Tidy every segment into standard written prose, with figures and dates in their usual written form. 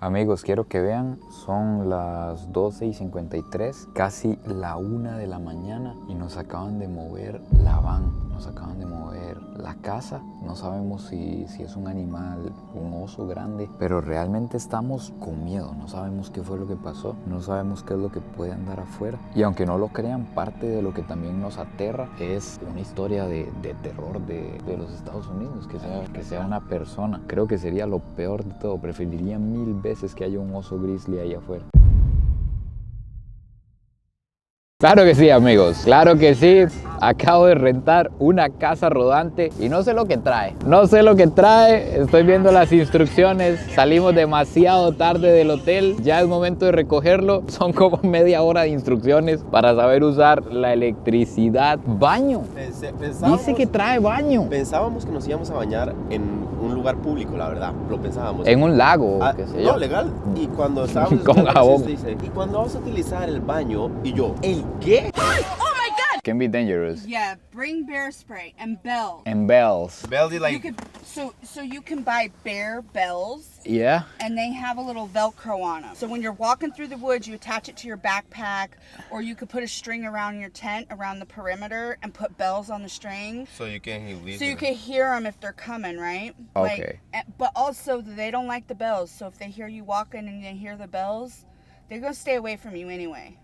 Amigos, quiero que vean, son las 12:53, casi la 1 de la mañana y nos acaban de mover la van, nos acaban de mover la casa. No sabemos si es un animal, un oso grande, pero realmente estamos con miedo, no sabemos qué fue lo que pasó, no sabemos qué es lo que puede andar afuera. Y aunque no lo crean, parte de lo que también nos aterra es una historia de terror de los Estados Unidos, que sea una persona. Creo que sería lo peor de todo, preferiría 1000 veces que haya un oso grizzly ahí afuera. Claro que sí, amigos, claro que sí. Acabo de rentar una casa rodante y no sé lo que trae. No sé lo que trae, estoy viendo las instrucciones. Salimos demasiado tarde del hotel, ya es momento de recogerlo. Son como media hora de instrucciones para saber usar la electricidad. Baño. Dice que trae baño. Pensábamos que nos íbamos a bañar en un lugar público, la verdad. Lo pensábamos. En un lago, qué sé yo. No, legal. Y cuando estábamos con jabón. Dice, y cuando vas a utilizar el baño, y yo, ¿el qué? Can be dangerous. Yeah, bring bear spray and bells. And bells. Bells is You like... could, so you can buy bear bells, Yeah. and they have a little Velcro on them. So when you're walking through the woods, you attach it to your backpack, or you could put a string around your tent, around the perimeter, and put bells on the string. So you can hear So you can hear them if they're coming, right? Okay. But also, they don't like the bells. So if they hear you walking and they hear the bells, they're going to stay away from you anyway.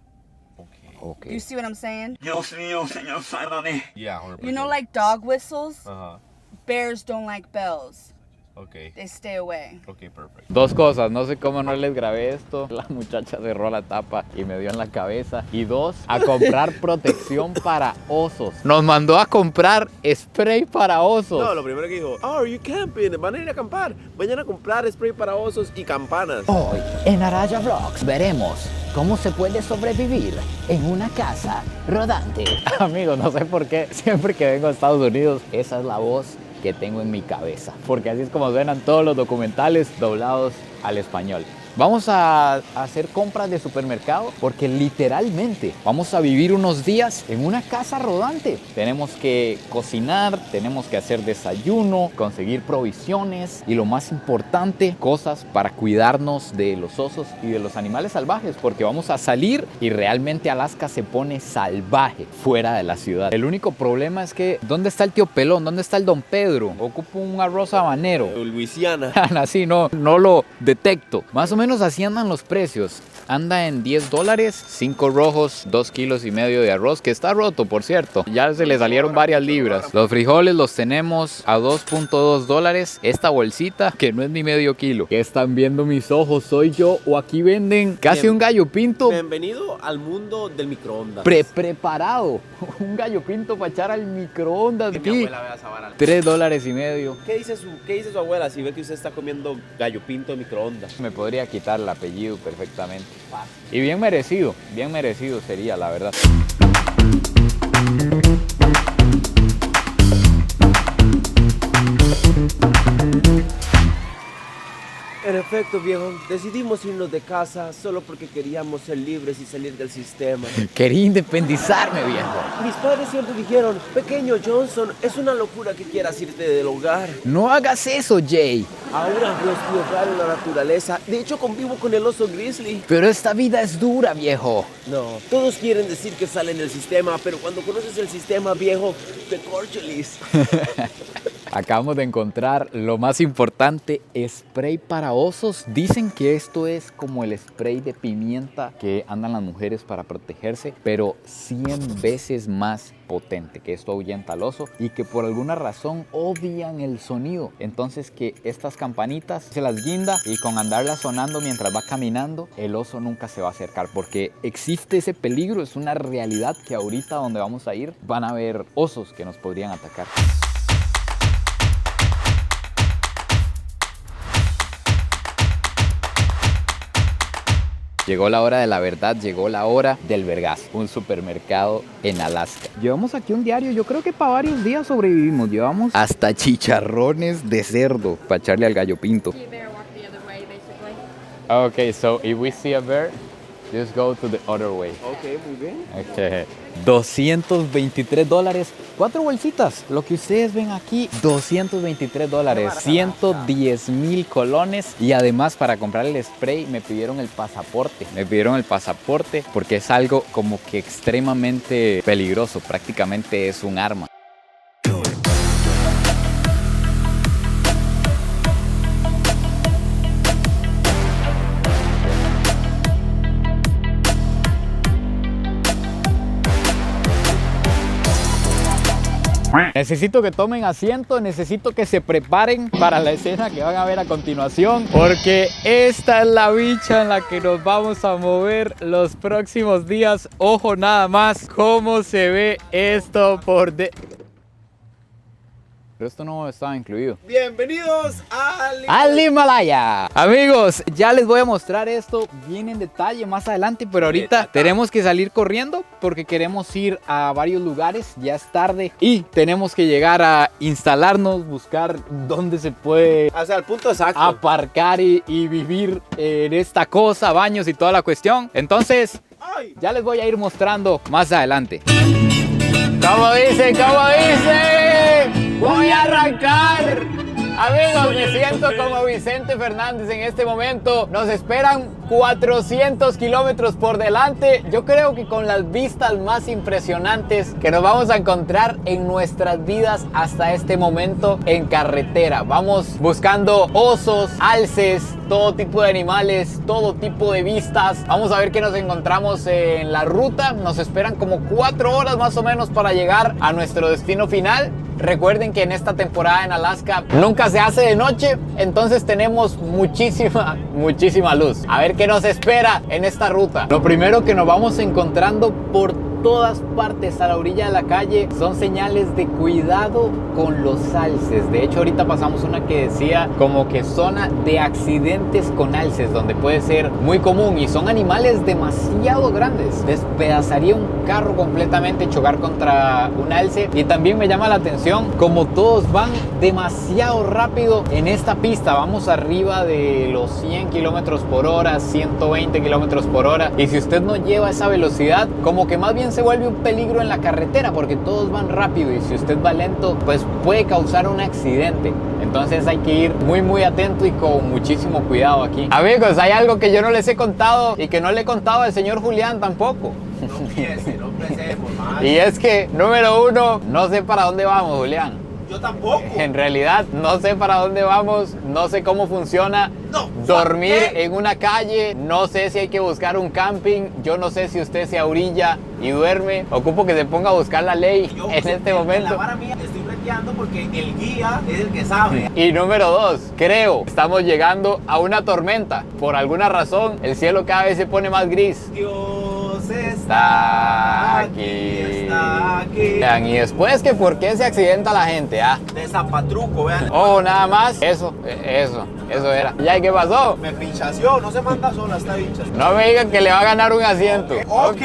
Okay. You see what I'm saying? Dios mío, señor, sálvame. Yeah, 100%. You know, like dog whistles? Ajá. Bears don't like bells. Okay. They stay away. Okay, perfect. Dos cosas, no sé cómo no les grabé esto. La muchacha cerró la tapa y me dio en la cabeza. Y dos, a comprar protección para osos. Nos mandó a comprar spray para osos. No, lo primero que dijo, oh, are you camping? Van a ir a acampar. Vayan a comprar spray para osos y campanas. Hoy en Araya Vlogs veremos cómo se puede sobrevivir en una casa rodante. Amigos, no sé por qué, siempre que vengo a Estados Unidos, esa es la voz que tengo en mi cabeza. Porque así es como suenan todos los documentales doblados al español. Vamos a hacer compras de supermercado porque literalmente vamos a vivir unos días en una casa rodante. Tenemos que cocinar, tenemos que hacer desayuno, conseguir provisiones y lo más importante, cosas para cuidarnos de los osos y de los animales salvajes, porque vamos a salir y realmente Alaska se pone salvaje fuera de la ciudad. El único problema es que ¿dónde está el tío Pelón? ¿Dónde está el don Pedro? Ocupo un arroz habanero. Luisiana. Así no lo detecto. Más o menos así andan los precios. Anda en $10, 5 rojos, 2,5 kilos de arroz, que está roto, por cierto. Ya se le salieron varias libras. Los frijoles los tenemos a $2.2. Esta bolsita, que no es ni medio kilo. ¿Qué están viendo mis ojos? ¿Soy yo? ¿O aquí venden casi un gallo pinto? Bienvenido al mundo del microondas. Preparado. Un gallo pinto para echar al microondas. Mi Aquí. abuela vea esa vara. $3.50. ¿Qué dice su abuela si ve que usted está comiendo gallo pinto de microondas? Me podría quitar el apellido perfectamente. Y bien merecido sería, la verdad. En efecto, viejo, decidimos irnos de casa solo porque queríamos ser libres y salir del sistema. Quería independizarme, viejo. Mis padres siempre dijeron, pequeño Johnson, es una locura que quieras irte del hogar. No hagas eso, Jay. Ahora no estoy hogar en la naturaleza. De hecho, convivo con el oso grizzly. Pero esta vida es dura, viejo. No, todos quieren decir que salen del sistema, pero cuando conoces el sistema, viejo, te corcholis. Acabamos de encontrar lo más importante, spray para osos. Dicen que esto es como el spray de pimienta que andan las mujeres para protegerse, pero 100 veces más potente, que esto ahuyenta al oso y que por alguna razón odian el sonido. Entonces que estas campanitas se las guinda y con andarlas sonando mientras va caminando, el oso nunca se va a acercar porque existe ese peligro, es una realidad que ahorita donde vamos a ir van a haber osos que nos podrían atacar. Llegó la hora de la verdad, llegó la hora del Vergazo, un supermercado en Alaska. Llevamos aquí un diario, yo creo que para varios días sobrevivimos. Llevamos hasta chicharrones de cerdo para echarle al gallo pinto. See a bear walk the other way, basically. Okay, so if we see a bear, Just go to the other way. Ok, muy bien. Okay. $223. 4 bolsitas. Lo que ustedes ven aquí, $223. 110,000 colones. Y además, para comprar el spray, me pidieron el pasaporte. Me pidieron el pasaporte porque es algo como que extremadamente peligroso. Prácticamente es un arma. Necesito que tomen asiento, necesito que se preparen para la escena que van a ver a continuación, porque esta es la bicha en la que nos vamos a mover los próximos días. Ojo nada más cómo se ve esto por de... Pero esto no estaba incluido. Bienvenidos al Himalaya. Amigos, ya les voy a mostrar esto bien en detalle más adelante, pero ahorita tenemos que salir corriendo porque queremos ir a varios lugares, ya es tarde y tenemos que llegar a instalarnos, buscar dónde se puede hacia el punto exacto aparcar y vivir en esta cosa, baños y toda la cuestión. Entonces, ya les voy a ir mostrando más adelante. ¿Cómo dice? ¿Cómo dice? ¡Voy a arrancar! Amigos, me siento como Vicente Fernández en este momento. Nos esperan 400 kilómetros por delante. Yo creo que con las vistas más impresionantes que nos vamos a encontrar en nuestras vidas hasta este momento en carretera. Vamos buscando osos, alces, todo tipo de animales, todo tipo de vistas. Vamos a ver qué nos encontramos en la ruta. Nos esperan como 4 horas más o menos para llegar a nuestro destino final. Recuerden que en esta temporada en Alaska nunca se hace de noche, entonces tenemos muchísima luz. A ver qué nos espera en esta ruta. Lo primero que nos vamos encontrando por todas partes a la orilla de la calle son señales de cuidado con los alces. De hecho, ahorita pasamos una que decía como que zona de accidentes con alces, donde puede ser muy común y son animales demasiado grandes. Despedazaría un carro completamente chocar contra un alce. Y también me llama la atención como todos van demasiado rápido en esta pista. Vamos arriba de los 100 kilómetros por hora, 120 kilómetros por hora. Y si usted no lleva esa velocidad, como que más bien se vuelve un peligro en la carretera porque todos van rápido y si usted va lento pues puede causar un accidente. Entonces hay que ir muy atento y con muchísimo cuidado aquí. Amigos, hay algo que yo no les he contado y que no le he contado al señor Julián tampoco. No empecemos, man. Y es que, número 1, no sé para dónde vamos, Julián. Yo tampoco. En realidad no sé para dónde vamos, no sé cómo funciona dormir en una calle, no sé si hay que buscar un camping, yo no sé si usted se orilla y duerme. Ocupo que se ponga a buscar la ley en este momento. En la vara mía estoy breteando porque el guía es el que sabe. Y número 2, creo, estamos llegando a una tormenta. Por alguna razón, el cielo cada vez se pone más gris. Dios está aquí. Vean, y después que por qué se accidenta la gente, de Zapatruco, vean. Oh, nada más. Eso era. ¿Ya qué pasó? Me pinchació, no se manda sola esta bicha. No me digan que le va a ganar un asiento. Ok.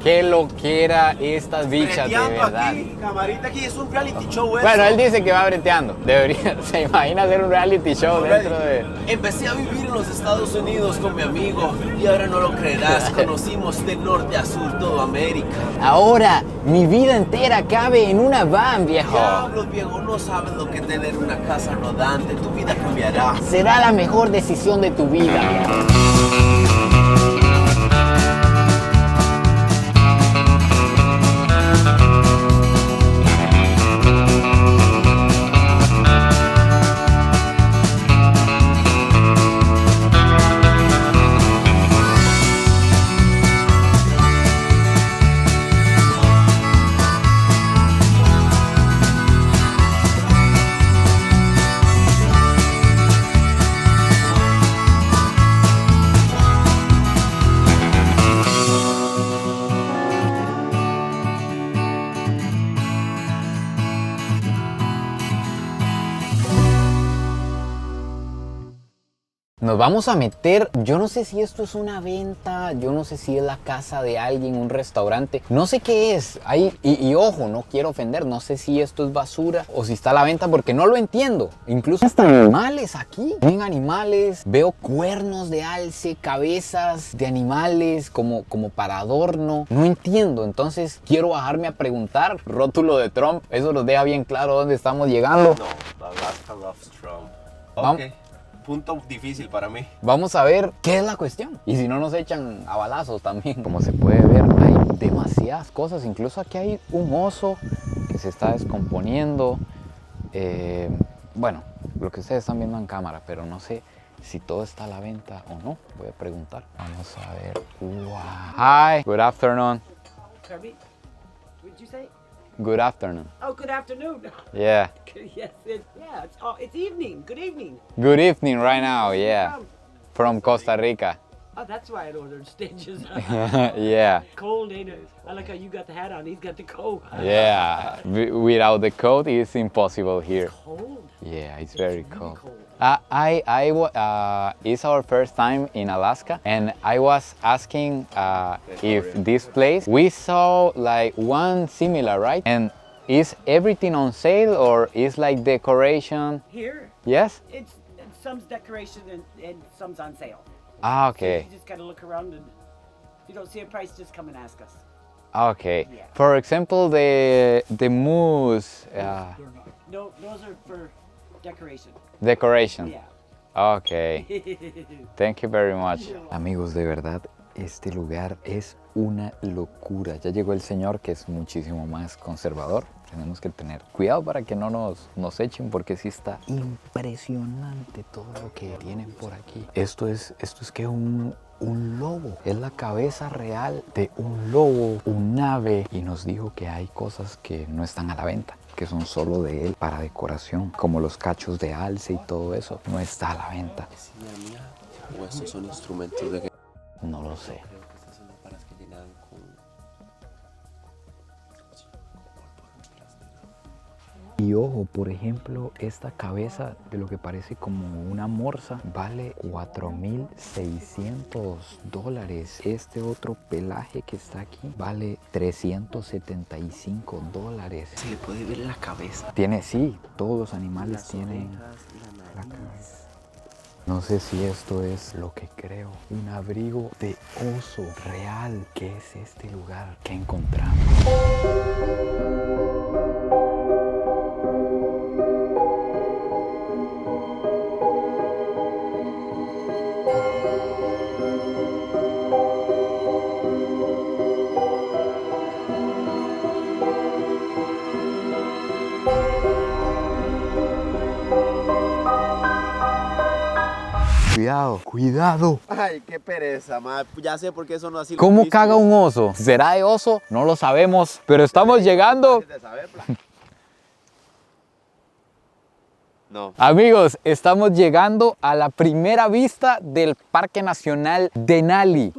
Qué loquera estas bichas, de verdad. Aquí, camarita aquí, es un reality show eso. Bueno, él dice que va breteando. Debería, se imagina hacer un reality show dentro de... Empecé a vivir en los Estados Unidos con mi amigo y ahora no lo creerás, conocimos de norte a sur toda América. Ahora, mi vida entera cabe en una van, viejo. Diablos, viejo, no sabes lo que es tener una casa rodante, tu vida cambiará. Será la mejor decisión de tu vida, viejo. Nos vamos a meter, yo no sé si esto es una venta, yo no sé si es la casa de alguien, un restaurante, no sé qué es. Y ojo, no quiero ofender, no sé si esto es basura o si está a la venta porque no lo entiendo. Incluso hasta animales aquí, ven animales, veo cuernos de alce, cabezas de animales como para adorno, no entiendo. Entonces quiero bajarme a preguntar, rótulo de Trump, eso nos deja bien claro dónde estamos llegando. No, Alaska loves Trump. Vamos. Ok, punto difícil para mí. Vamos a ver qué es la cuestión. Y si no nos echan a balazos también. Como se puede ver, hay demasiadas cosas. Incluso aquí hay un oso que se está descomponiendo. Bueno, lo que ustedes están viendo en cámara, pero no sé si todo está a la venta o no. Voy a preguntar. Vamos a ver. Wow. Hi, good afternoon. Kirby, what did you say? Good afternoon. Oh, good afternoon. Yeah. Yes, it's evening. Good evening. Good evening right now, yeah. From? From Costa Rica. Oh, that's why I don't understand you. Yeah. Cold, ain't it? I like how you got the hat on. He's got the coat. Yeah. Without the coat, it's impossible here. Cold. Yeah, it's very really cold. cold. It's our first time in Alaska, and I was asking if this place, we saw like one similar, right? And is everything on sale or is like decoration? Here, Yes? it's some's decoration and some's on sale. Ah, So okay. you just gotta look around, and if you don't see a price, just come and ask us. Okay. Yeah. For example, the moose No, those are for decoration. decoration. Yeah. Okay. Thank you very much. Amigos, de verdad, este lugar es una locura. Ya llegó el señor que es muchísimo más conservador. Tenemos que tener cuidado para que no nos echen porque sí está impresionante todo lo que tienen por aquí. Esto es que un lobo. Es la cabeza real de un lobo, un ave. Y nos dijo que hay cosas que no están a la venta, que son solo de él para decoración, como los cachos de alce y todo eso. No está a la venta. ¿Es mía o estos son instrumentos de guerra? No lo sé. Creo que estas son las varas que llenan con... Y ojo, por ejemplo, esta cabeza de lo que parece como una morsa vale $4,600. Este otro pelaje que está aquí vale $375. Se le puede ver la cabeza. Tiene, sí, todos los animales tienen la cabeza. No sé si esto es lo que creo, un abrigo de oso real. ¿Qué es este lugar que encontramos? Cuidado, cuidado. Ay, qué pereza, ma. Ya sé por qué son así. ¿Cómo caga un oso? ¿Será de oso? No lo sabemos, pero estamos llegando. No. Amigos, estamos llegando a la primera vista del Parque Nacional Denali.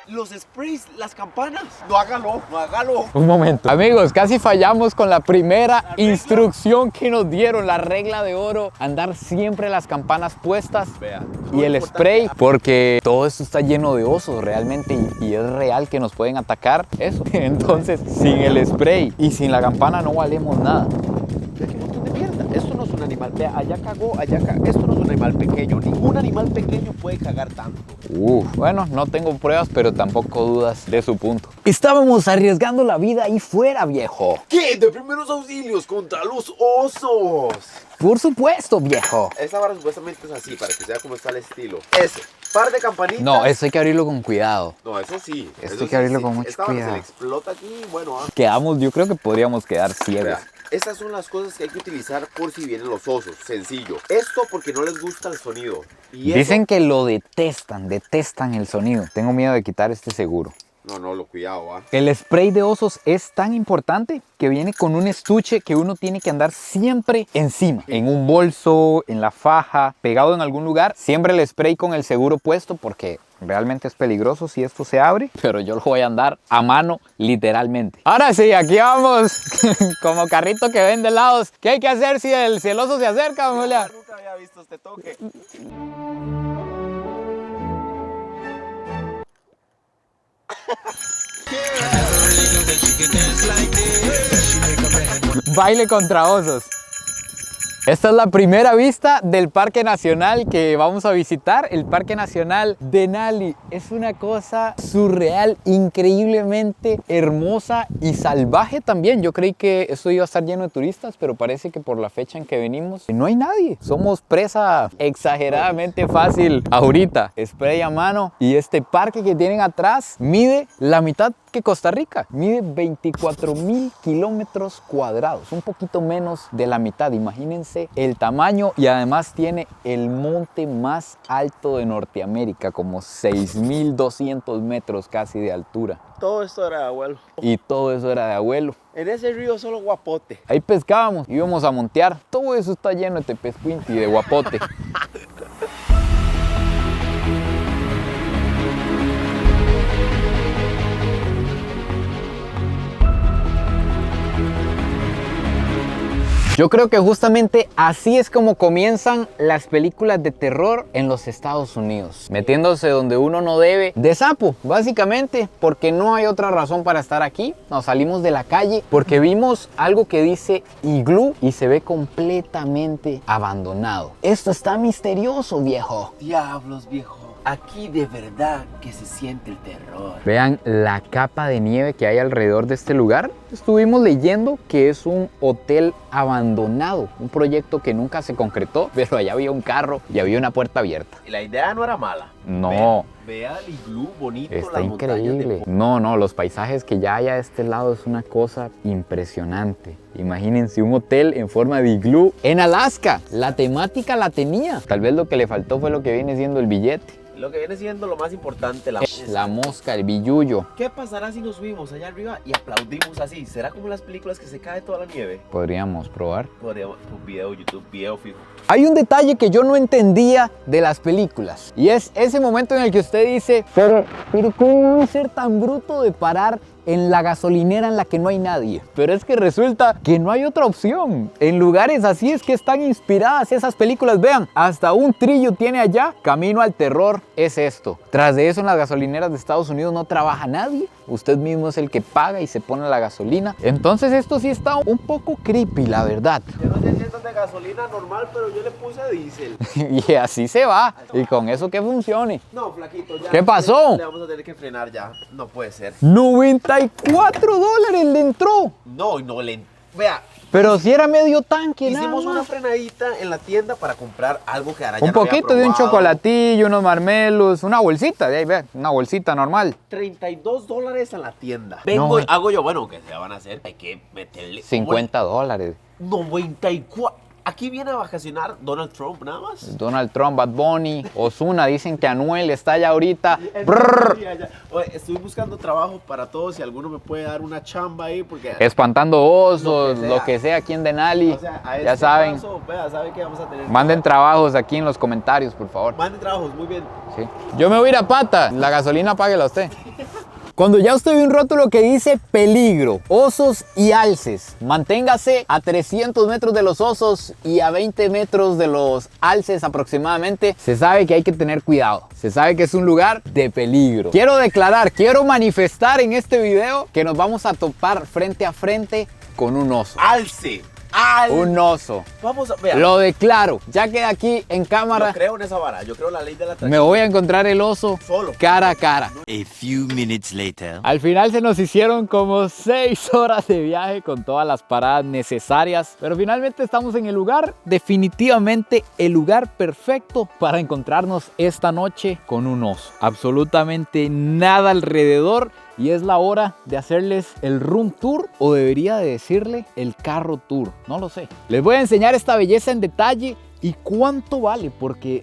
Los sprays, las campanas. No hágalo, no hágalo. Un momento. Amigos, casi fallamos con la primera instrucción que nos dieron, la regla de oro. Andar siempre las campanas puestas. Vea. Y el spray, porque todo esto está lleno de osos realmente y es real que nos pueden atacar. Eso. Entonces, sin el spray y sin la campana no valemos nada. Vea qué montón de mierda. Esto no es un animal. Vea, allá cagó, allá cagó. Esto no es un animal pequeño. Ningún animal pequeño puede cagar tanto. Bueno, no tengo pruebas, pero tampoco dudas de su punto. Estábamos arriesgando la vida ahí fuera, viejo. ¿Qué? De primeros auxilios contra los osos. Por supuesto, viejo. Esta vara supuestamente es así, para que sea como está el estilo. Ese, par de campanitas. No, esto hay que abrirlo con cuidado. No, eso sí. Esto eso hay que abrirlo sí. con mucho Esta vara cuidado. se le explota aquí, bueno, Quedamos, yo creo que podríamos quedar ciegos. Vea, estas son las cosas que hay que utilizar por si vienen los osos. Sencillo. Esto porque no les gusta el sonido. Y eso... Dicen que lo detestan el sonido. Tengo miedo de quitar este seguro. No, cuidado, va. El spray de osos es tan importante que viene con un estuche que uno tiene que andar siempre encima. En un bolso, en la faja, pegado en algún lugar. Siempre el spray con el seguro puesto porque realmente es peligroso si esto se abre. Pero yo lo voy a andar a mano literalmente. Ahora sí, aquí vamos como carrito que vende helados. ¿Qué hay que hacer si el oso se acerca, Julia? Nunca había visto este toque. Baile contra osos. Esta es la primera vista del Parque Nacional que vamos a visitar, el Parque Nacional Denali. Es una cosa surreal, increíblemente hermosa y salvaje también. Yo creí que esto iba a estar lleno de turistas, pero parece que por la fecha en que venimos no hay nadie. Somos presa exageradamente fácil ahorita. Spray a mano, y este parque que tienen atrás mide la mitad que Costa Rica. Mide 24,000 kilómetros cuadrados, un poquito menos de la mitad. Imagínense el tamaño, y además tiene el monte más alto de Norteamérica, como 6,200 metros casi de altura. Todo esto era de abuelo. Y todo eso era de abuelo. En ese río solo guapote. Ahí pescábamos, íbamos a montear. Todo eso está lleno de tepezcuinti y de guapote. Yo creo que justamente así es como comienzan las películas de terror en los Estados Unidos. Metiéndose donde uno no debe, de sapo, básicamente, porque no hay otra razón para estar aquí. Nos salimos de la calle porque vimos algo que dice iglú y se ve completamente abandonado. Esto está misterioso, viejo. Diablos, viejo. Aquí de verdad que se siente el terror. Vean la capa de nieve que hay alrededor de este lugar. Estuvimos leyendo que es un hotel abandonado, un proyecto que nunca se concretó, pero allá había un carro y había una puerta abierta. Y la idea no era mala. No. Vea el iglú bonito, Está las montañas increíble. de... No, los paisajes que ya hay a este lado es una cosa impresionante. Imagínense un hotel en forma de iglú en Alaska. La temática la tenía. Tal vez lo que le faltó fue lo que viene siendo el billete. Lo que viene siendo lo más importante, La mosca, el billullo. ¿Qué pasará si nos subimos allá arriba y aplaudimos así? ¿Será como las películas que se cae toda la nieve? Podríamos probar. Podríamos, un video, YouTube, video fijo. Hay un detalle que yo no entendía de las películas, y es ese momento en el que usted dice, pero ¿cómo va a ser tan bruto de parar en la gasolinera en la que no hay nadie? Pero es que resulta que no hay otra opción. En lugares así es que están inspiradas esas películas. Vean, hasta un trillo tiene allá. Camino al terror es esto. Tras de eso, en las gasolineras de Estados Unidos no trabaja nadie. Usted mismo es el que paga y se pone la gasolina. Entonces esto sí está un poco creepy, la verdad. Yo no sé si esto es de gasolina normal, pero yo le puse diésel. Y así se va. Y con eso que funcione. No, flaquito, ya. ¿Qué pasó? Le vamos a tener que frenar ya. No puede ser. $94 le entró. No, no le... Vea, Pero si era medio tanque, hicimos nada una más. frenadita en la tienda para comprar algo que ahora ya Un no había poquito de un probado. chocolatillo, unos marmelos, una bolsita, de ahí ve, una bolsita normal. $32 en la tienda. Vengo, No. hago yo, bueno, que se van a hacer, hay que meterle... $50. 94. Aquí viene a vacacionar Donald Trump nada más. Donald Trump, Bad Bunny, Ozuna, dicen que Anuel está allá ahorita. Brrr, Oye, estoy buscando trabajo para todos, si alguno me puede dar una chamba ahí, porque... espantando osos, Lo lo que que sea aquí en Denali. O sea, a Ya este saben, paso, vea, saben que vamos a tener... manden trabajos aquí en los comentarios, por favor. Manden trabajos, muy bien. Sí. Yo me voy a ir a pata, la gasolina páguela usted. Cuando ya usted ve un rótulo que dice peligro, osos y alces, manténgase a 300 metros de los osos y a 20 metros de los alces aproximadamente, se sabe que hay que tener cuidado. Se sabe que es un lugar de peligro. Quiero declarar, quiero manifestar en este video que nos vamos a topar frente a frente con un oso. ¡Alce! Un oso. Vamos a... Vea, Lo declaro. Ya queda aquí en yo cámara. creo en esa vara, yo creo en la ley de la atracción. Me voy a encontrar el oso Solo. cara a cara. A few minutes later. Al final se nos hicieron como 6 horas de viaje con todas las paradas necesarias, pero finalmente estamos en el lugar, definitivamente el lugar perfecto para encontrarnos esta noche con un oso. Absolutamente nada alrededor. Y es la hora de hacerles el room tour, o debería de decirle el carro tour, no lo sé. Les voy a enseñar esta belleza en detalle y cuánto vale, porque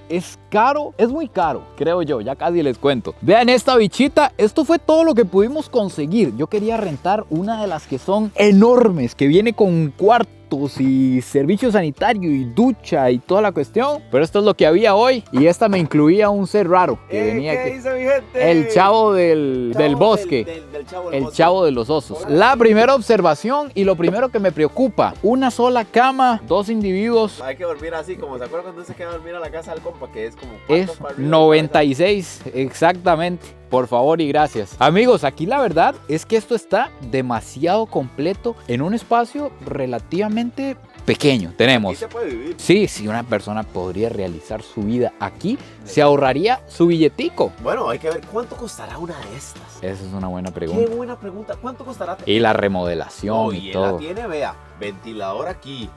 es caro, es muy caro, creo yo, ya casi les cuento. Vean esta bichita, esto fue todo lo que pudimos conseguir. Yo quería rentar una de las que son enormes, que viene con cuartos y servicio sanitario y ducha y toda la cuestión, pero esto es lo que había hoy, y esta me incluía un ser raro que venía ¿Qué aquí. dice mi gente? El chavo del bosque. Del chavo del El bosque. chavo de los osos. La primera observación y lo primero que me preocupa: una sola cama, 2 individuos. Hay que dormir así, como se acuerdan cuando se queda a dormir a la casa del compa, que es como... Es cuartos para arriba, 96, exactamente. Por favor y gracias. Amigos, aquí la verdad es que esto está demasiado completo en un espacio relativamente pequeño. Tenemos. Aquí se puede vivir. Sí, si una persona podría realizar su vida aquí, se ahorraría su billetico. Bueno, hay que ver cuánto costará una de estas. Esa es una buena Qué pregunta. buena pregunta. ¿Cuánto costará? Y la remodelación No, y y él todo. la tiene, vea, ventilador aquí.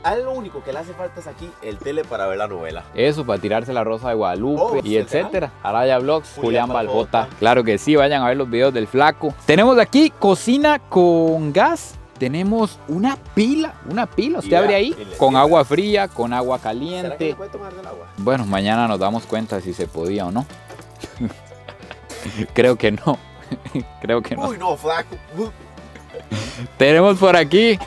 A él lo único que le hace falta es aquí el tele para ver la novela. Eso, para tirarse la Rosa de Guadalupe Oh, y ¿será? etcétera. Araya Vlogs, Julián Julián Balbota. Balbota. Claro que sí, vayan a ver los videos del flaco. Tenemos aquí cocina con gas. Tenemos una pila. Usted vea, abre ahí y le con sirve. agua fría, con agua ¿Será que caliente. le puede tomar del agua? Bueno, mañana nos damos cuenta si se podía o no. Creo que no. Creo que no. Uy, no, flaco. Tenemos por aquí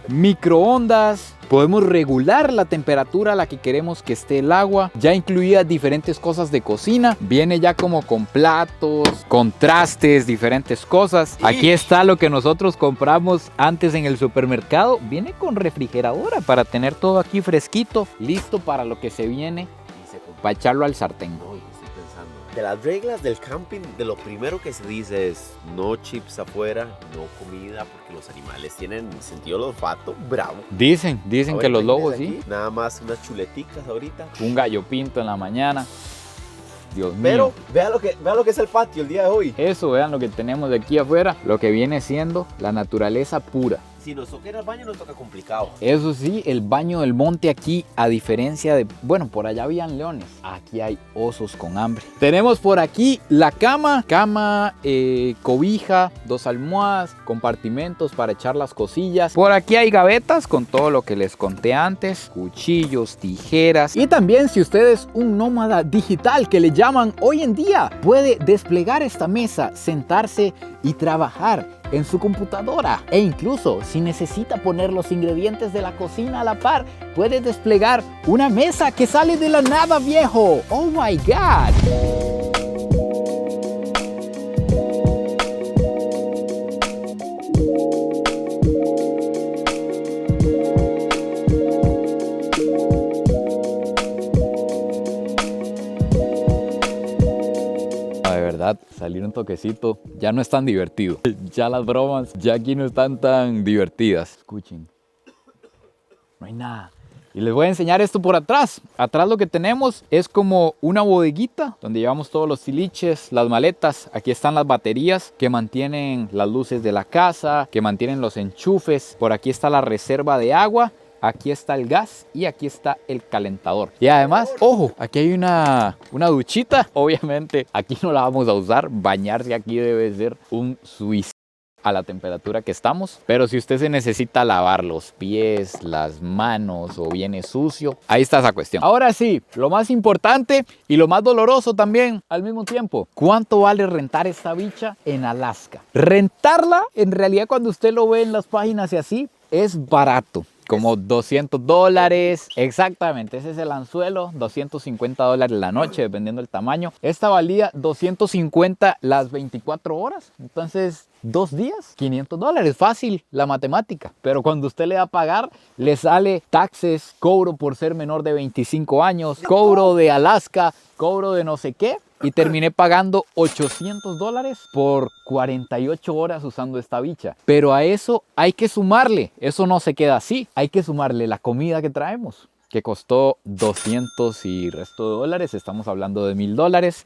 microondas. Podemos regular la temperatura a la que queremos que esté el agua. Ya incluidas diferentes cosas de cocina. Viene ya como con platos, con trastes, diferentes cosas. Aquí está lo que nosotros compramos antes en el supermercado. Viene con refrigeradora para tener todo aquí fresquito, listo para lo que se viene, para echarlo al sartén. No, yo estoy pensando. De las reglas del camping, de lo primero que se dice es no chips afuera, no comida, porque los animales tienen sentido del olfato bravo. Dicen A que ver, los lobos, imagínate sí. aquí, nada más unas chuleticas ahorita. Un gallo pinto en la mañana. Dios mío. Pero vea lo que es el patio el día de hoy. Eso, vean lo que tenemos de aquí afuera, lo que viene siendo la naturaleza pura. Si nos toca ir al baño, nos toca complicado. Eso sí, el baño del monte aquí, a diferencia de, bueno, por allá habían leones, aquí hay osos con hambre. Tenemos por aquí la cama, cobija, 2 almohadas, compartimentos para echar las cosillas. Por aquí hay gavetas con todo lo que les conté antes, cuchillos, tijeras. Y también si usted es un nómada digital que le llaman hoy en día, puede desplegar esta mesa, sentarse y trabajar en su computadora, e incluso si necesita poner los ingredientes de la cocina a la par, puede desplegar una mesa que sale de la nada, viejo. Oh my god. De verdad, salir un toquecito ya no es tan divertido. Ya las bromas, ya aquí no están tan divertidas. Escuchen, no hay nada. Y les voy a enseñar esto por atrás. Atrás lo que tenemos es como una bodeguita donde llevamos todos los tiliches, las maletas. Aquí están las baterías que mantienen las luces de la casa, que mantienen los enchufes. Por aquí está la reserva de agua. Aquí está el gas y aquí está el calentador. Y además, ojo, aquí hay una duchita. Obviamente aquí no la vamos a usar. Bañarse aquí debe ser un suicidio a la temperatura que estamos. Pero si usted se necesita lavar los pies, las manos o viene sucio, ahí está esa cuestión. Ahora sí, lo más importante y lo más doloroso también al mismo tiempo. ¿Cuánto vale rentar esta bicha en Alaska? Rentarla, en realidad cuando usted lo ve en las páginas y así, es barato. Como $200, exactamente, ese es el anzuelo, $250 la noche, dependiendo del tamaño. Esta valía $250 las 24 horas, entonces 2 días, $500, fácil la matemática. Pero cuando usted le da a pagar, le sale taxes, cobro por ser menor de 25 años, cobro de Alaska, cobro de no sé qué. Y terminé pagando $800 por 48 horas usando esta bicha. Pero a eso hay que sumarle, eso no se queda así. Hay que sumarle la comida que traemos, que costó 200 y resto de dólares. Estamos hablando de $1000.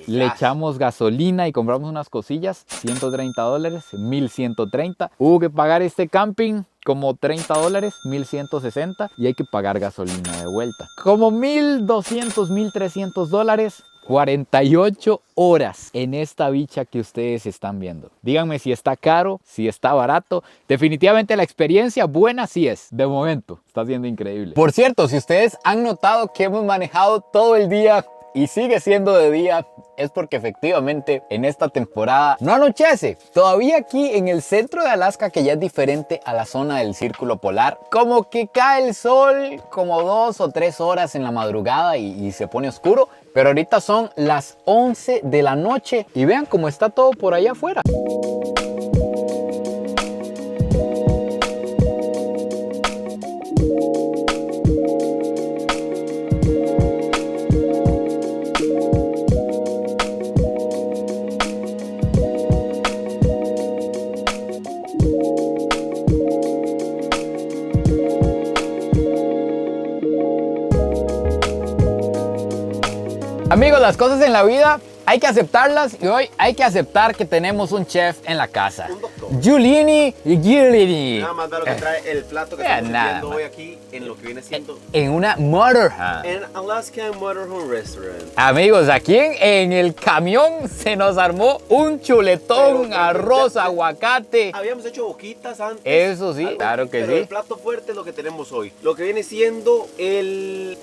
Le echamos gasolina y compramos unas cosillas, $130, 1130. Hubo que pagar este camping como $30, 1160. Y hay que pagar gasolina de vuelta. Como $1200, 1300 dólares. 48 horas en esta bicha que ustedes están viendo. Díganme si está caro, si está barato. Definitivamente la experiencia buena sí es, de momento. Está siendo increíble. Por cierto, si ustedes han notado que hemos manejado todo el día y sigue siendo de día, es porque efectivamente en esta temporada no anochece. Todavía aquí en el centro de Alaska, que ya es diferente a la zona del círculo polar, como que cae el sol como 2 o 3 horas en la madrugada y se pone oscuro. Pero ahorita son las 11 de la noche y vean cómo está todo por allá afuera. Amigos, las cosas en la vida hay que aceptarlas y hoy hay que aceptar que tenemos un chef en la casa. Un doctor. Giulini Giulini. Nada más da lo que trae el plato que estamos viendo hoy aquí en lo que viene siendo En una motorhome. en Alaska Motorhome Restaurant. Amigos, aquí en el camión se nos armó un chuletón, Pero, arroz, aguacate. Habíamos hecho boquitas antes. Eso sí, algo claro así, que pero sí. El plato fuerte es lo que tenemos hoy. Lo que viene siendo el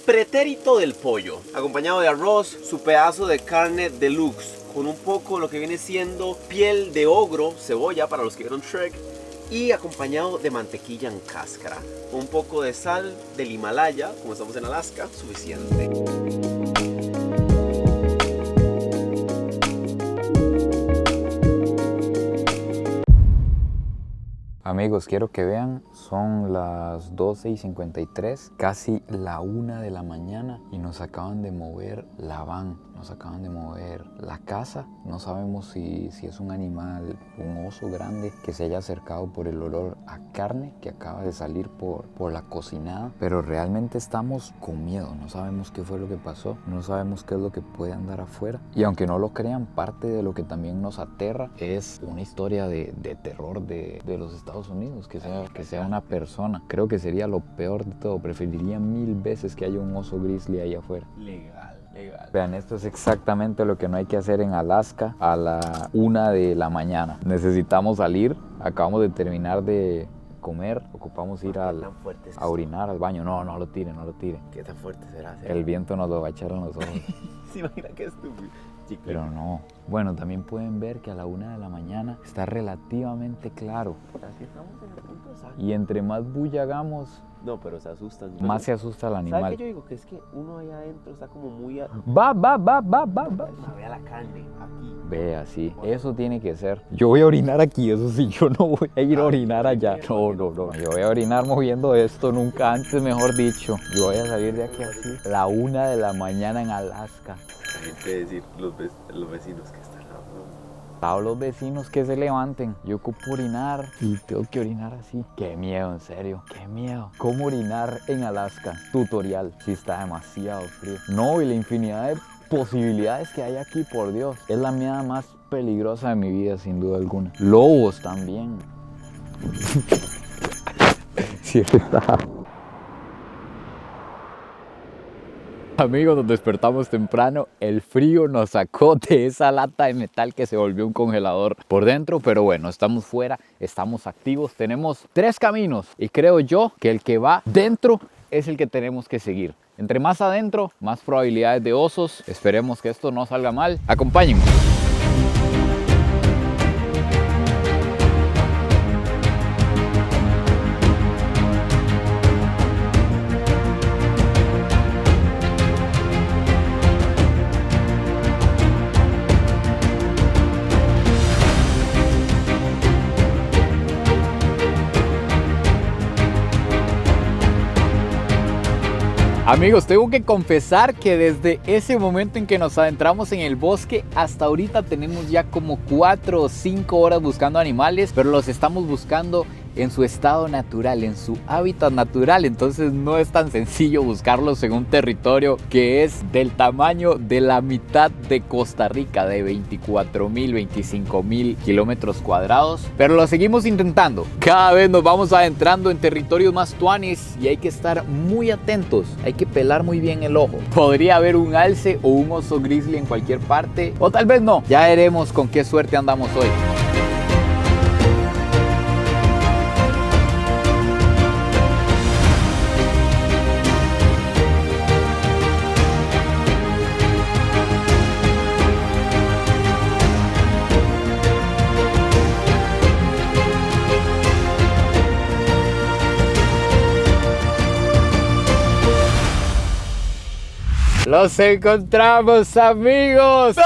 pretérito del pollo. Acompañado de arroz, su pedazo de carne deluxe. Con un poco lo que viene siendo piel de ogro, cebolla para los que vieron Shrek. Y acompañado de mantequilla en cáscara. Un poco de sal del Himalaya, como estamos en Alaska, suficiente. Amigos, quiero que vean, son las 12:53, casi la 1 de la mañana y nos acaban de mover la van, nos acaban de mover la casa. No sabemos si es un animal, un oso grande que se haya acercado por el olor a carne que acaba de salir por la cocinada, pero realmente estamos con miedo, no sabemos qué fue lo que pasó, no sabemos qué es lo que puede andar afuera. Y aunque no lo crean, parte de lo que también nos aterra es una historia de terror de los Estados Unidos, que sea una persona. Creo que sería lo peor de todo. Preferiría 1000 veces que haya un oso grizzly ahí afuera. Legal. Vean, esto es exactamente lo que no hay que hacer en Alaska a la 1 de la mañana. Necesitamos salir. Acabamos de terminar de comer. Ocupamos ir a orinar al baño. No lo tire. ¿Qué tan fuerte será? El viento nos lo va a echar en los ojos. ¿Se imagina qué estúpido? Pero no. Bueno, también pueden ver que a la 1 de la mañana está relativamente claro. Así estamos en el punto exacto. Y entre más bulla hagamos, No, pero se asustan. más se asusta el ¿Sabe animal. qué yo digo? Que es que uno ahí adentro está como muy... Va. Vea la carne aquí. Ve así. Eso tiene que ser. Yo voy a orinar aquí, eso sí. Yo no voy a ir a orinar allá. No. Yo voy a orinar moviendo esto. Nunca antes, mejor dicho. Yo voy a salir de aquí así. La 1 de la mañana en Alaska. Hay que decir los vecinos que están hablando. Todos los vecinos que se levanten. Yo ocupo orinar y tengo que orinar así. Qué miedo, en serio. Qué miedo. ¿Cómo orinar en Alaska? Tutorial. Si está demasiado frío. No, y la infinidad de posibilidades que hay aquí, por Dios. Es la mierda más peligrosa de mi vida, sin duda alguna. Lobos también. Sí, está. Amigos, nos despertamos temprano, el frío nos sacó de esa lata de metal que se volvió un congelador por dentro, pero bueno, estamos fuera, estamos activos, tenemos 3 caminos y creo yo que el que va dentro es el que tenemos que seguir. Entre más adentro, más probabilidades de osos. Esperemos que esto no salga mal. Acompáñenme. Amigos, tengo que confesar que desde ese momento en que nos adentramos en el bosque hasta ahorita tenemos ya como 4 o 5 horas buscando animales, pero los estamos buscando en su estado natural, en su hábitat natural. Entonces no es tan sencillo buscarlos en un territorio que es del tamaño de la mitad de Costa Rica, de 24,000, 25,000 kilómetros cuadrados. Pero lo seguimos intentando. Cada vez nos vamos adentrando en territorios más tuanis y hay que estar muy atentos. Hay que pelar muy bien el ojo. Podría haber un alce o un oso grizzly en cualquier parte, o tal vez no. Ya veremos con qué suerte andamos hoy. Los encontramos, amigos.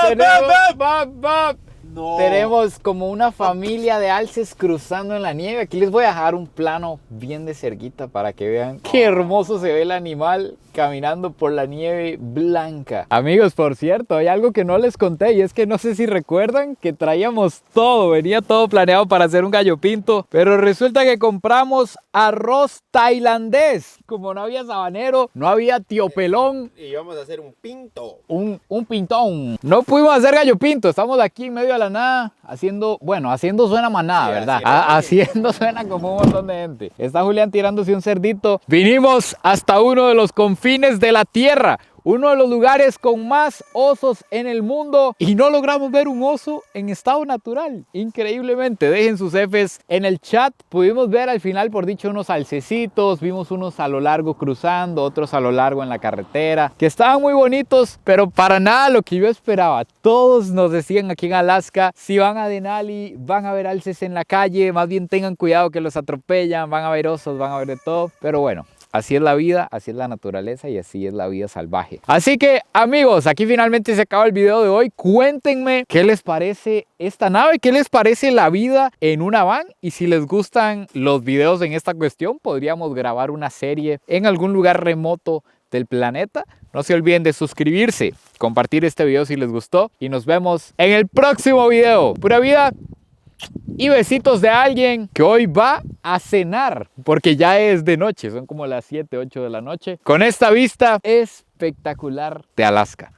Tenemos como una familia de alces cruzando en la nieve. Aquí les voy a dejar un plano bien de cerquita para que vean qué hermoso se ve el animal caminando por la nieve blanca. Amigos, por cierto, hay algo que no les conté y es que no sé si recuerdan que traíamos todo, venía todo planeado para hacer un gallo pinto, pero resulta que compramos arroz tailandés. Como no había sabanero, no había tío pelón. Y vamos a hacer un pinto. Un pintón. No pudimos hacer gallo pinto, estamos aquí en medio de la nada haciendo, bueno, haciendo suena manada, Sí, ¿verdad? haciendo Suena como un montón de gente. Está Julián tirándose un cerdito. Vinimos hasta uno de los confines de la tierra, uno de los lugares con más osos en el mundo y no logramos ver un oso en estado natural. Increíblemente, dejen sus Fs en el chat. Pudimos ver al final, por dicho, unos alcecitos, vimos unos a lo largo cruzando, otros a lo largo en la carretera, que estaban muy bonitos, pero para nada lo que yo esperaba. Todos nos decían aquí en Alaska, si van a Denali, van a ver alces en la calle, más bien tengan cuidado que los atropellan, van a ver osos, van a ver de todo, pero bueno. Así es la vida, así es la naturaleza y así es la vida salvaje. Así que, amigos, aquí finalmente se acaba el video de hoy. Cuéntenme qué les parece esta nave, qué les parece la vida en una van. Y si les gustan los videos en esta cuestión, podríamos grabar una serie en algún lugar remoto del planeta. No se olviden de suscribirse, compartir este video si les gustó. Y nos vemos en el próximo video. Pura vida. Y besitos de alguien que hoy va a cenar, porque ya es de noche, son como las 7, 8 de la noche, con esta vista espectacular de Alaska.